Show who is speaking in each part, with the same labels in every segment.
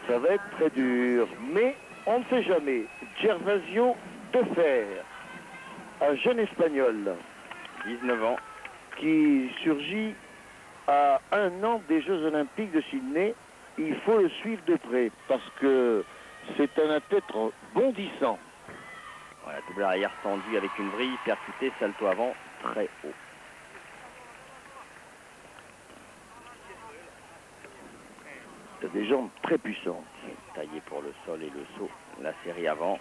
Speaker 1: Ça va être très dur, mais on ne sait jamais. Gervasio Defer, un jeune Espagnol,
Speaker 2: 19 ans.
Speaker 1: qui surgit à 1 an des Jeux Olympiques de Sydney. Il faut le suivre de près, parce que c'est un athlète bondissant.
Speaker 2: Voilà, double arrière tendu avec une vrille percutée, salto avant très haut.
Speaker 1: Il a des jambes très puissantes.
Speaker 2: Taillé pour le sol et le saut. La série avant,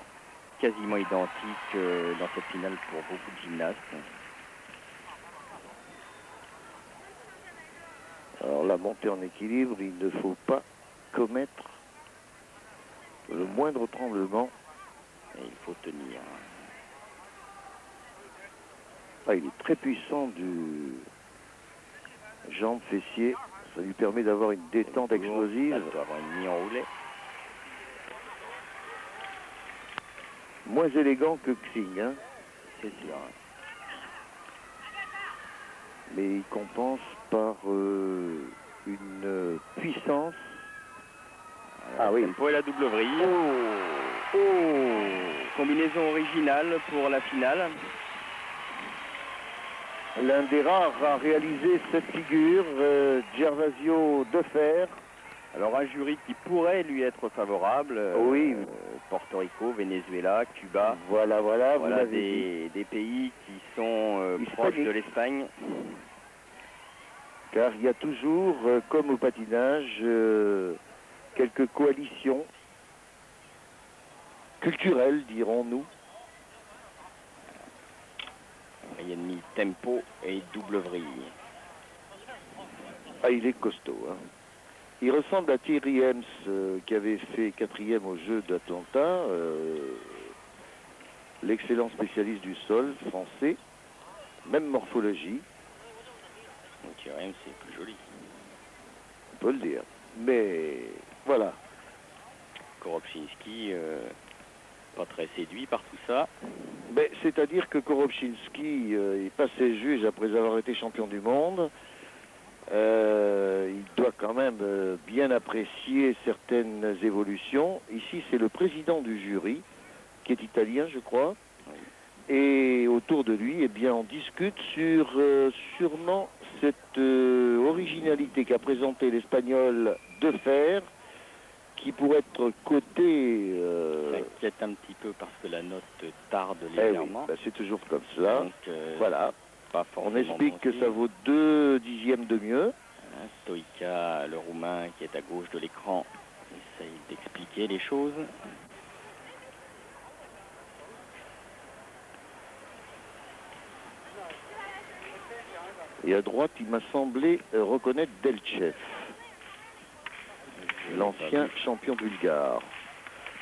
Speaker 2: quasiment identique dans cette finale pour beaucoup de gymnastes.
Speaker 1: Alors la montée en équilibre, il ne faut pas commettre le moindre tremblement.
Speaker 2: Et il faut tenir.
Speaker 1: Ah, il est très puissant du jambe fessier. Ça lui permet d'avoir une détente explosive.
Speaker 2: Salto avant une mi enroulée.
Speaker 1: Moins élégant que Xing, hein.
Speaker 2: C'est sûr.
Speaker 1: Mais il compense par une puissance.
Speaker 2: Ah oui. Tempo et la double vrille.
Speaker 1: Oh, oh.
Speaker 2: Combinaison originale pour la finale.
Speaker 1: L'un des rares à réaliser cette figure, Gervasio Defer.
Speaker 2: Alors un jury qui pourrait lui être favorable.
Speaker 1: Oui.
Speaker 2: Porto Rico, Venezuela, Cuba.
Speaker 1: Voilà,
Speaker 2: Voilà des pays qui sont proches de l'Espagne.
Speaker 1: Car il y a toujours, comme au patinage, quelques coalitions culturelles, dirons-nous.
Speaker 2: Il y a mis tempo et double vrille.
Speaker 1: Ah, il est costaud, hein. Il ressemble à Thierry Hems, qui avait fait 4e au jeu d'Atlanta, l'excellent spécialiste du sol français, même morphologie.
Speaker 2: Thierry Hems, c'est plus joli.
Speaker 1: On peut le dire. Mais voilà.
Speaker 2: Korobczynski, pas très séduit par tout ça.
Speaker 1: C'est-à-dire que Korobczynski est passé juge après avoir été champion du monde. Il doit quand même bien apprécier certaines évolutions. Ici, c'est le président du jury, qui est italien, je crois. Oui. Et autour de lui, eh bien, on discute sur sûrement cette originalité qu'a présentée l'Espagnol Defer, qui pourrait être coté...
Speaker 2: Ça inquiète un petit peu parce que la note tarde légèrement.
Speaker 1: Oui, c'est toujours comme cela.
Speaker 2: Donc,
Speaker 1: voilà. On explique que ça vaut 2 dixièmes de mieux.
Speaker 2: Stoïca, le Roumain qui est à gauche de l'écran, essaye d'expliquer les choses.
Speaker 1: Et à droite, il m'a semblé reconnaître Delchev, l'ancien champion bulgare.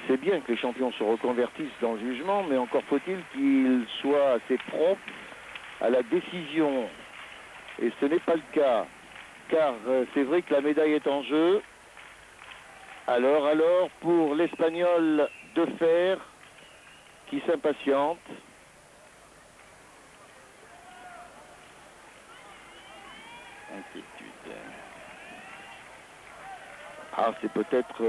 Speaker 1: C'est bien que les champions se reconvertissent dans le jugement, mais encore faut-il qu'ils soient assez prompts à la décision. Et ce n'est pas le cas, car c'est vrai que la médaille est en jeu. Alors, pour l'Espagnol Defer, qui s'impatiente.
Speaker 2: Inquiétude.
Speaker 1: Ah, c'est peut-être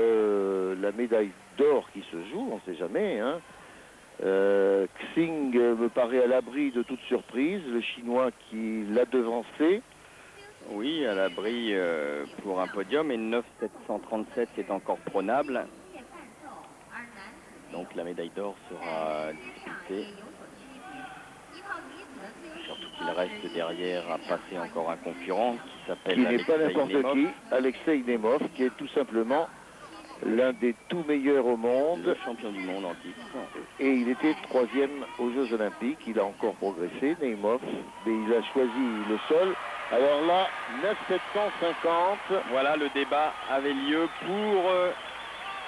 Speaker 1: la médaille d'or qui se joue, on ne sait jamais, hein. Xing me paraît à l'abri de toute surprise, le Chinois qui l'a devancé.
Speaker 2: Oui, à l'abri pour un podium, et 9,737 est encore prenable. Donc la médaille d'or sera disputée. Surtout qu'il reste derrière à passer encore un concurrent qui s'appelle
Speaker 1: Alexei Nemov. Qui n'est pas n'importe qui, Alexei Nemov, qui est tout simplement l'un des tout meilleurs au monde.
Speaker 2: Le champion du monde en titre.
Speaker 1: Et il était 3e aux Jeux Olympiques. Il a encore progressé, Nemov, mais il a choisi le sol. Alors là, 9,750.
Speaker 2: Voilà, le débat avait lieu pour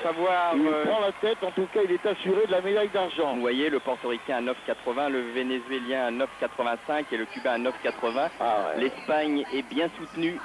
Speaker 2: savoir...
Speaker 1: Il prend la tête, en tout cas, il est assuré de la médaille d'argent.
Speaker 2: Vous voyez, le portoricain à 9,80, le vénézuélien à 9,85 et le cubain à 9,80.
Speaker 1: Ah ouais.
Speaker 2: L'Espagne est bien soutenue